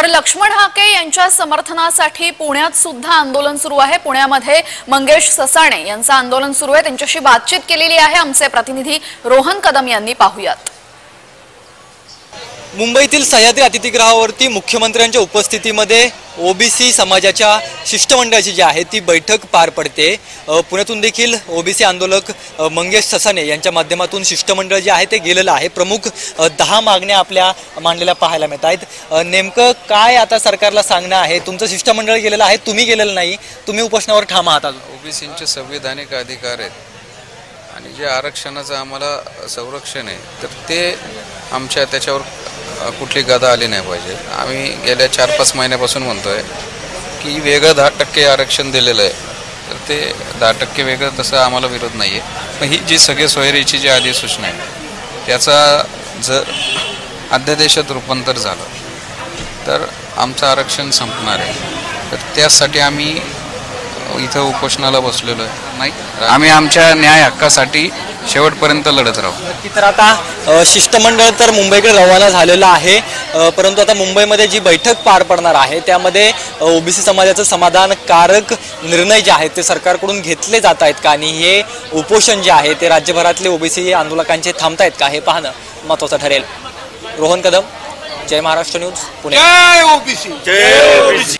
तर लक्ष्मण हाके यांच्या समर्थनासाठी पुण्यात सुद्धा आंदोलन सुरू आहे। पुण्यामध्ये मंगेश ससाणे यांचं आंदोलन सुरू आहे। त्यांच्याशी बातचीत केलेली आहे आमचे प्रतिनिधी रोहन कदम यांनी। पाहूयात। मुंबईतील सह्याद्री अतिथीगृहावरती मुख्यमंत्र्यांच्या उपस्थितीमध्ये ओबीसी समाजाच्या शिष्टमंडळाची जी आहे ती बैठक पार पडते। पुण्यातून देखील ओबीसी आंदोलक मंगेश ससाणे यांच्या माध्यमातून शिष्टमंडळ जे आहे ते गेलेलं आहे। प्रमुख 10 मागण्या आपल्या मांडलेल्या पाहायला मिळत आहेत। नेमकं काय आता सरकारला सांगणं आहे? तुमचं शिष्टमंडळ गेलेलं आहे, तुम्ही गेलेलं नाही, तुम्ही उपोषणावर ठाम आहात। ओबीसींचे संविधानिक अधिकार आहेत आणि जे आरक्षणाचं आम्हाला संरक्षण आहे तर ते आमच्या त्याच्यावर कुठली गदा आली नाही पाहिजे। आम्ही गेल्या 4-5 महिन्यापासून म्हणतोय की वेगळं 10% आरक्षण दिलेलं आहे, तर ते 10% वेगळं तसं आम्हाला विरोध नाही आहे। पण ही जी सगळे सोयरीची जी अधिसूचना आहे त्याचा जर अध्यादेशात रूपांतर झालं तर आमचं आरक्षण संपणार आहे। तर त्यासाठी आम्ही इथं उपोषणाला बसलेलो आहे। नाही, आम्ही आमच्या न्याय हक्कासाठी शेवटपर्यंत लढत राहू। तर आता शिष्टमंडळ तर मुंबईकडे रवाना झालेलं आहे, परंतु आता मुंबईमध्ये जी बैठक पार पडणार आहे त्यामध्ये ओबीसी समाजाचं समाधानकारक निर्णय जे आहेत ते सरकारकडून घेतले जात आहेत का आणि हे उपोषण जे आहे ते राज्यभरातले ओबीसी आंदोलकांचे थांबतायत का हे पाहणं महत्त्वाचं ठरेल। रोहन कदम, जय महाराष्ट्र न्यूज, पुणे। जय ओबीसी।